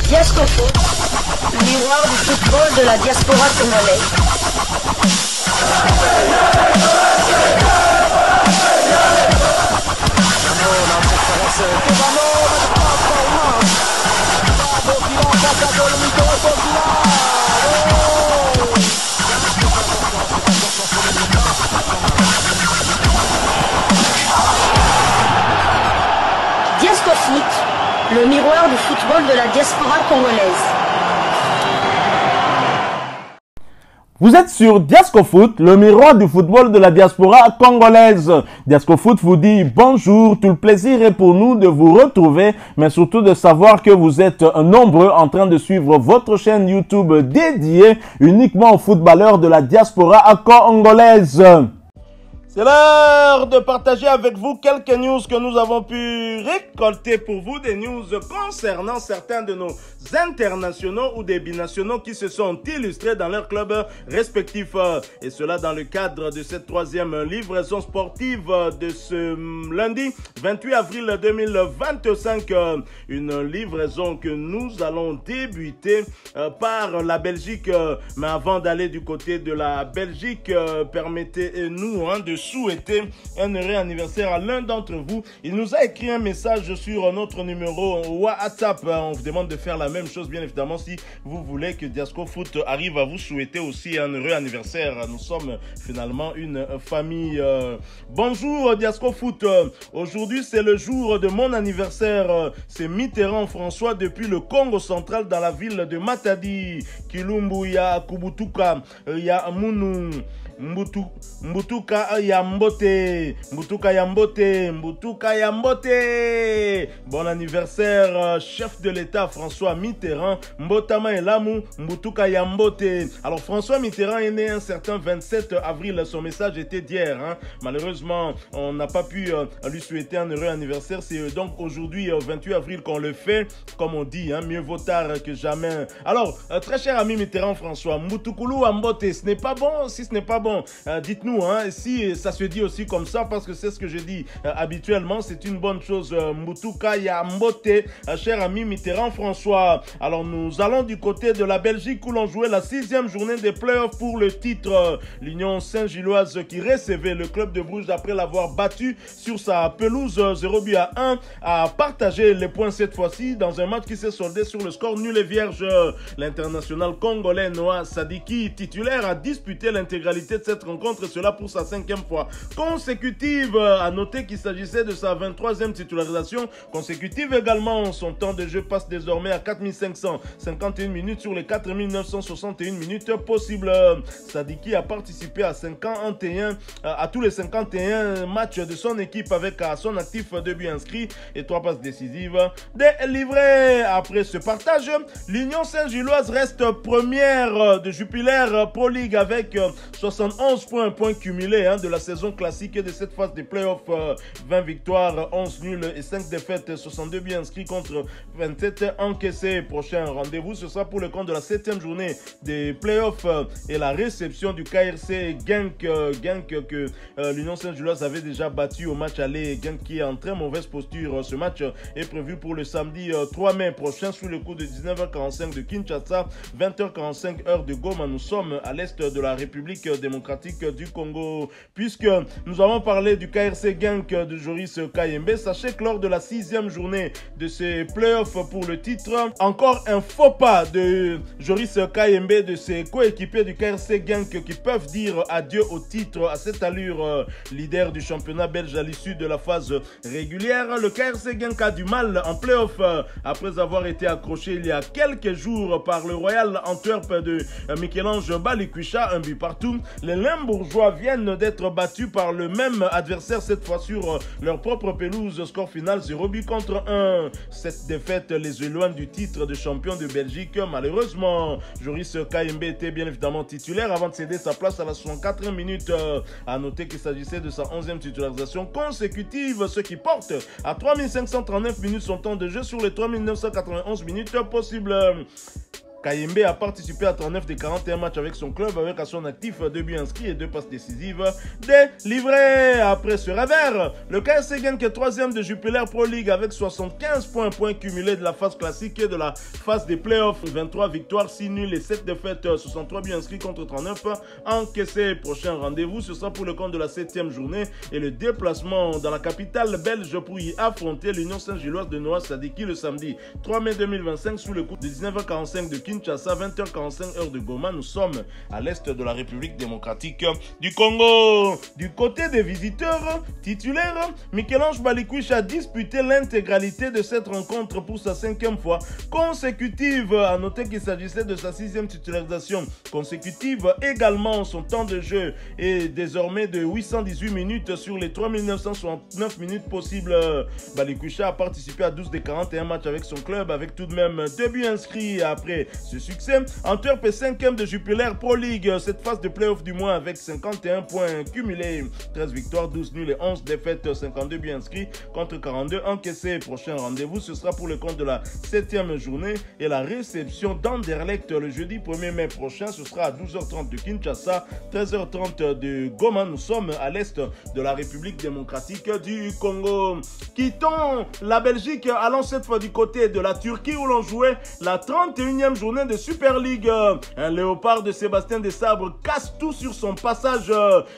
Diascofoot, le miroir du football de la diaspora congolaise. Diascofoot, le miroir du football de la diaspora congolaise. Vous êtes sur Diascofoot, le miroir du football de la diaspora congolaise. Diascofoot vous dit bonjour, tout le plaisir est pour nous de vous retrouver, mais surtout de savoir que vous êtes nombreux en train de suivre votre chaîne YouTube dédiée uniquement aux footballeurs de la diaspora congolaise. C'est l'heure de partager avec vous quelques news que nous avons pu récolter pour vous, des news concernant certains de nos internationaux ou des binationaux qui se sont illustrés dans leurs clubs respectifs. Et cela dans le cadre de cette troisième livraison sportive de ce lundi 28 avril 2025. Une livraison que nous allons débuter par la Belgique. Mais avant d'aller du côté de la Belgique, permettez-nous de souhaiter un heureux anniversaire à l'un d'entre vous. Il nous a écrit un message sur notre numéro WhatsApp. On vous demande de faire la même chose, bien évidemment, si vous voulez que Diascofoot arrive à vous souhaiter aussi un heureux anniversaire. Nous sommes finalement une famille. Bonjour Diascofoot. Aujourd'hui, c'est le jour de mon anniversaire. C'est Mitterrand François depuis le Congo central dans la ville de Matadi. Kilumbu ya Kubutuka ya Munu. Mbutuka Yambote, Mbutuka Yambote, Mbutuka Yambote. Bon anniversaire, chef de l'État François Mitterrand, Mbotama Elamu, Mbutuka Yambote. Alors François Mitterrand est né un certain 27 avril, son message était d'hier. Malheureusement, on n'a pas pu lui souhaiter un heureux anniversaire. C'est donc aujourd'hui, 28 avril, qu'on le fait. Comme on dit, mieux vaut tard que jamais. Alors, très cher ami Mitterrand François, Mbutukulu Yambote, ce n'est pas bon. Si ce n'est pas bon, dites-nous si ça se dit aussi comme ça, parce que c'est ce que je dis habituellement, c'est une bonne chose. Mbutuka Yambote, cher ami Mitterrand François. Alors nous allons du côté de la Belgique où l'on jouait la 6e journée des playoffs pour le titre. L'Union Saint-Gilloise qui recevait le club de Bruges après l'avoir battu sur sa pelouse 0-1 a partagé les points cette fois-ci dans un match qui s'est soldé sur le score nul et vierge. L'international congolais Noah Sadiki, titulaire, a disputé l'intégralité de cette rencontre, et cela pour sa 5e fois consécutive. À noter qu'il s'agissait de sa 23e titularisation consécutive également. Son temps de jeu passe désormais à 4551 minutes sur les 4961 minutes possibles. Sadiki a participé à tous les 51 matchs de son équipe avec à son actif 2 buts inscrits et 3 passes décisives délivrées. Après ce partage, l'Union Saint-Gilloise reste première de Jupiler Pro League avec 71 points cumulés de la saison classique et de cette phase des playoffs. 20 victoires, 11 nuls et 5 défaites, 62 buts inscrits contre 27 encaissés. Prochain rendez-vous, ce sera pour le compte de la 7e journée des playoffs et la réception du KRC Genk. Genk que l'Union Saint-Gilloise avait déjà battu au match aller. Genk qui est en très mauvaise posture. Ce match est prévu pour le samedi 3 mai prochain sous le coup de 19h45 de Kinshasa, 20h45 heure de Goma. Nous sommes à l'est de la République démocratique du Congo. Puisque nous avons parlé du KRC Genk de Joris Kayembe, sachez que lors de la 6e journée de ces playoffs pour le titre, encore un faux pas de Joris Kayembe, de ses coéquipiers du KRC Genk qui peuvent dire adieu au titre à cette allure. Leader du championnat belge à l'issue de la phase régulière, le KRC Genk a du mal en playoff après avoir été accroché il y a quelques jours par le Royal Antwerp de Michel-Ange Balikwisha, un but partout. Les Limbourgeois viennent d'être battus par le même adversaire, cette fois sur leur propre pelouse. Score final 0 contre 1. Cette défaite les éloigne du titre de champion de Belgique. Malheureusement, Joris Kayembe était bien évidemment titulaire avant de céder sa place à la 64e minute. À noter qu'il s'agissait de sa 11e titularisation consécutive, ce qui porte à 3539 minutes son temps de jeu sur les 3991 minutes possibles. Kayembe a participé à 39 des 41 matchs avec son club, avec à son actif 2 buts inscrits et 2 passes décisives délivrées. Après ce revers, le KSC Genk est 3e de Jupiler Pro League avec 75 points cumulés de la phase classique et de la phase des playoffs. 23 victoires, 6 nuls et 7 défaites, 63 buts inscrits contre 39 encaissés. Prochain rendez-vous, ce sera pour le compte de la 7e journée et le déplacement dans la capitale belge pour y affronter l'Union Saint-Gilloise de Noah Sadiki le samedi 3 mai 2025 sous le coup de 19h45 de Kinshasa, 20h45 heure de Goma. Nous sommes à l'est de la République démocratique du Congo. Du côté des visiteurs titulaires, Michel-Ange Balikwisha a disputé l'intégralité de cette rencontre pour sa 5e fois consécutive. À noter qu'il s'agissait de sa 6e titularisation consécutive. Également, son temps de jeu est désormais de 818 minutes sur les 3969 minutes possibles. Balikwisha a participé à 12 des 41 matchs avec son club, avec tout de même 2 buts inscrits. Après ce succès, Antwerp est 5e de Jupiler Pro League, cette phase de playoff du mois avec 51 points cumulés, 13 victoires, 12 nuls et 11 défaites, 52 buts inscrits contre 42 encaissés. Prochain rendez-vous, ce sera pour le compte de la 7e journée et la réception d'Anderlecht le jeudi 1er mai prochain. Ce sera à 12h30 de Kinshasa, 13h30 de Goma. Nous sommes à l'est de la République démocratique du Congo. Quittons la Belgique, allons cette fois du côté de la Turquie où l'on jouait la 31e journée de Super League. Un léopard de Sébastien Desabre casse tout sur son passage.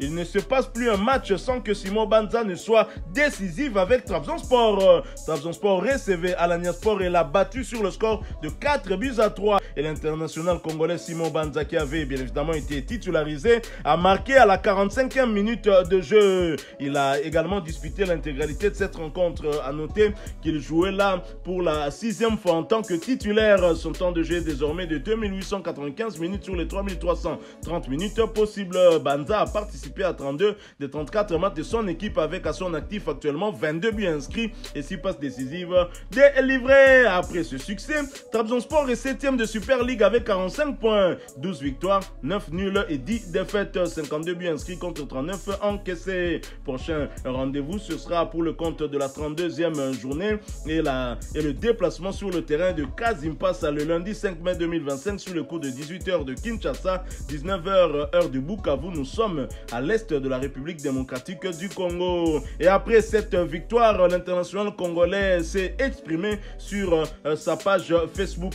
Il ne se passe plus un match sans que Simon Banza ne soit décisif avec Trabzonspor. Trabzonspor recevait Alanyaspor et l'a battu sur le score de 4-3. Et l'international congolais Simon Banza, qui avait bien évidemment été titularisé, a marqué à la 45e minute de jeu. Il a également disputé l'intégralité de cette rencontre. À noter qu'il jouait là pour la 6e fois en tant que titulaire. Son temps de jeu est désormais de 2895 minutes sur les 3330 minutes possibles. Banza a participé à 32 des 34 matchs de son équipe avec à son actif actuellement 22 buts inscrits et 6 passes décisives délivrées. Après ce succès, Trabzonspor est 7e de Super League avec 45 points, 12 victoires, 9 nuls et 10 défaites, 52 buts inscrits contre 39 encaissés. Prochain rendez-vous, ce sera pour le compte de la 32e journée et le déplacement sur le terrain de Kasimpasa le lundi 5 mai 2025 sous le coup de 18h de Kinshasa, 19h heure de Bukavu. Nous sommes à l'est de la République démocratique du Congo. Et après cette victoire, l'international congolais s'est exprimé sur sa page Facebook.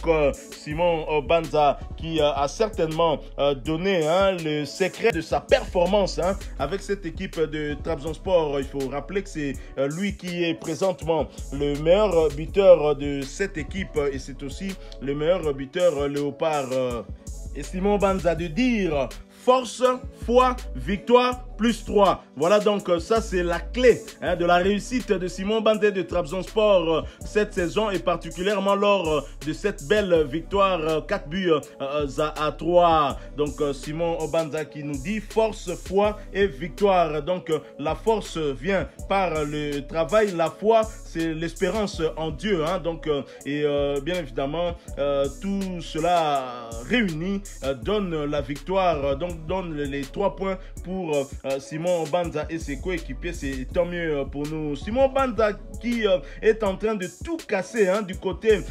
Simon Banza qui a certainement donné le secret de sa performance avec cette équipe de Trabzonspor. Il faut rappeler que c'est lui qui est présentement le meilleur buteur de cette équipe et c'est aussi le meilleur buteur léopard. Et Simon Banza de dire force, foi, victoire, plus 3. Voilà donc ça c'est la clé de la réussite de Simon Banza de Trabzonspor cette saison et particulièrement lors de cette belle victoire 4 buts à 3. Donc Simon Banza qui nous dit force, foi et victoire. Donc la force vient par le travail, la foi c'est l'espérance en Dieu. Donc bien évidemment tout cela réuni donne la victoire, donc donne les 3 points pour Simon Banza et ses coéquipiers. C'est tant mieux pour nous. Simon Banza qui est en train de tout casser du côté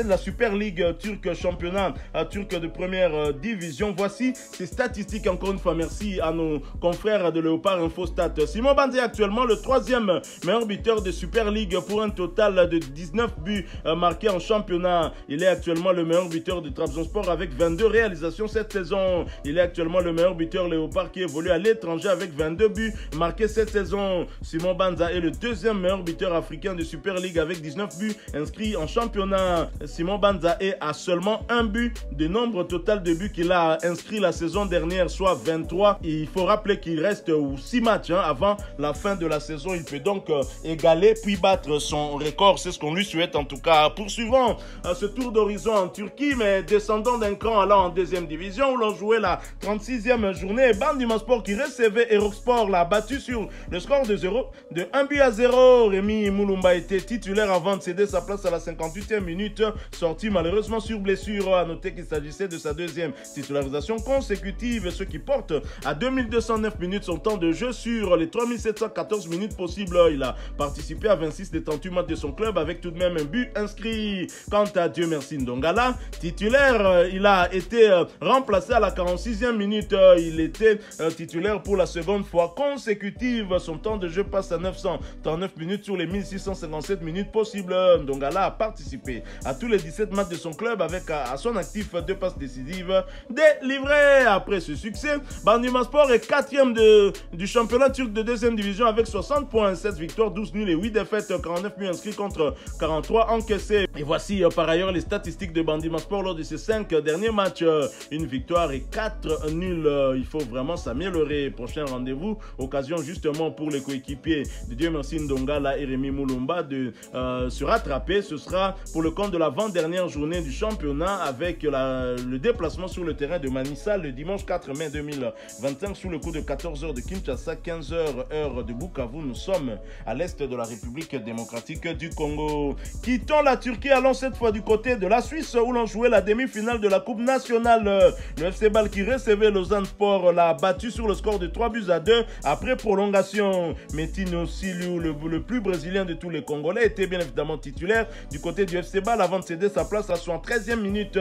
de la Super League turque, championnat turc de première division. Voici ses statistiques encore une fois. Merci à nos confrères de Léopard Infostat. Simon Banza est actuellement le 3e meilleur buteur de Super League pour un total de 19 buts marqués en championnat. Il est actuellement le meilleur buteur de Trabzonspor avec 22 réalisations cette saison. Il est actuellement le meilleur buteur léopard qui évolue à l'étranger avec 22 buts marqués cette saison. Simon Banza est le 2e meilleur buteur africain de Super League avec 19 buts inscrits en championnat. Simon Banza est à seulement 1 but de nombre total de buts qu'il a inscrit la saison dernière, soit 23. Et il faut rappeler qu'il reste 6 matchs avant la fin de la saison. Il peut donc égaler puis battre son record. C'est ce qu'on lui souhaite en tout cas. Poursuivons ce tour d'horizon en Turquie, mais descendons d'un cran allant en 2e division où l'on jouait la 35 46e journée. Bandima Sport qui recevait Erosport l'a battu sur le score de 1-0. Rémi Moulumba était titulaire avant de céder sa place à la 58e minute, sorti malheureusement sur blessure. À noter qu'il s'agissait de sa deuxième titularisation consécutive, ce qui porte à 2209 minutes son temps de jeu sur les 3714 minutes possibles. Il a participé à 26 des 38 matchs de son club avec tout de même un but inscrit. Quant à Dieu merci Ndongala, titulaire, il a été remplacé à la 46e minute. Il était titulaire pour la seconde fois consécutive. Son temps de jeu passe à 939 minutes sur les 1657 minutes possibles. Ndongala a participé à tous les 17 matchs de son club avec à son actif 2 passes décisives délivrées. Après ce succès, Bandima Sport est 4e du championnat turc de 2e division avec 60 points, 16 victoires, 12 nuls et 8 défaites, 49 buts inscrits contre 43 encaissés. Et voici par ailleurs les statistiques de Bandima Sport lors de ces 5 derniers matchs. Une victoire et 4 nuls. Il faut vraiment s'améliorer. Prochain rendez-vous, occasion justement pour les coéquipiers de Dieu merci Ndongala et Rémi Moulumba de se rattraper. Ce sera pour le compte de l'avant-dernière journée du championnat avec le déplacement sur le terrain de Manissa le dimanche 4 mai 2025 sous le coup de 14h de Kinshasa, 15h heure de Bukavu. Nous sommes à l'est de la République démocratique du Congo. Quittons la Turquie, allons cette fois du côté de la Suisse où l'on jouait la demi-finale de la Coupe nationale. Le FC Bâle qui recevait Lausanne Sport l'a battu sur le score de 3-2 après prolongation. Metino Siliu, le plus brésilien de tous les Congolais, était bien évidemment titulaire du côté du FC Bâle avant de céder sa place à son 13e minute.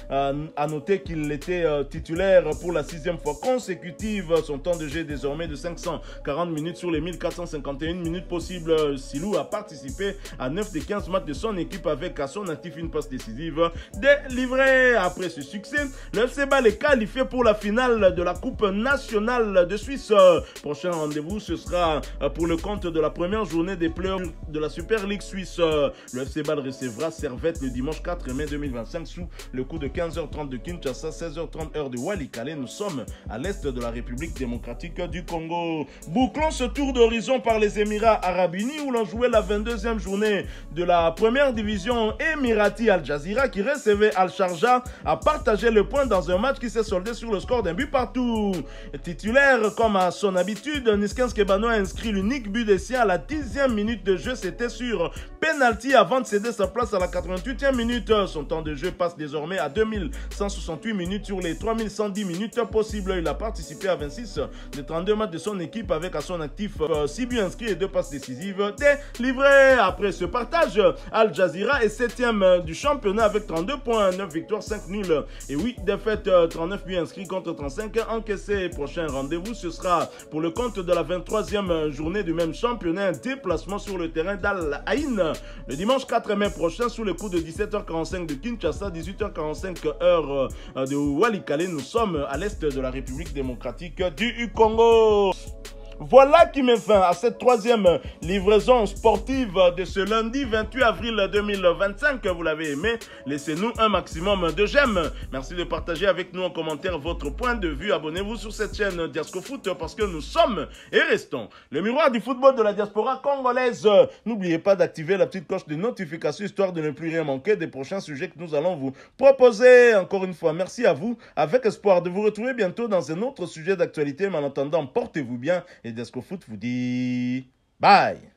À noter qu'il était titulaire pour la 6e fois consécutive. Son temps de jeu est désormais de 540 minutes sur les 1451 minutes possibles. Silou a participé à 9 des 15 matchs de son équipe avec à son actif une passe décisive délivrée. Après ce succès, le FC Bâle est qualifié pour la finale de la Coupe nationale de Suisse. Prochain rendez-vous, ce sera pour le compte de la première journée des playoffs de la Super League suisse. Le FC Bâle recevra Servette le dimanche 4 mai 2025 sous le coup de 15h30 de Kinshasa, 16h30 heure de Walikale. Nous sommes à l'est de la République démocratique du Congo. Bouclons ce tour d'horizon par les Émirats Arabes Unis où l'on jouait la 22e journée de la première division. Emirati Al Jazeera qui recevait Al Sharjah a partagé le point dans un match qui s'est soldé sur le score d'un but partout. Titulaire comme à son habitude, Niskens Kebano a inscrit l'unique but des siens à la 10e minute de jeu. C'était sur penalty avant de céder sa place à la 88e minute. Son temps de jeu passe désormais à 2168 minutes sur les 3110 minutes possibles. Il a participé à 26 des 32 matchs de son équipe avec à son actif 6 buts inscrits et 2 passes décisives délivrées. Après ce partage, Al Jazeera est 7e du championnat avec 32 points, 9 victoires, 5 nuls et 8 défaites, 39 buts inscrits contre 35 encaissés. Prochain rendez-vous, ce sera pour le compte de la 23e journée du même championnat, un déplacement sur le terrain d'Al Ain le dimanche 4 mai prochain sous le coup de 17h45 de Kinshasa, 18h45 heure de Walikale. Nous sommes à l'est de la République démocratique du Congo. Voilà qui met fin à cette 3e livraison sportive de ce lundi 28 avril 2025. Vous l'avez aimé, laissez-nous un maximum de j'aime. Merci de partager avec nous en commentaire votre point de vue. Abonnez-vous sur cette chaîne Diasco Foot parce que nous sommes et restons le miroir du football de la diaspora congolaise. N'oubliez pas d'activer la petite cloche de notification histoire de ne plus rien manquer des prochains sujets que nous allons vous proposer. Encore une fois, merci à vous avec espoir de vous retrouver bientôt dans un autre sujet d'actualité. Mais en attendant, portez-vous bien. Et Diasco Foot vous dit bye.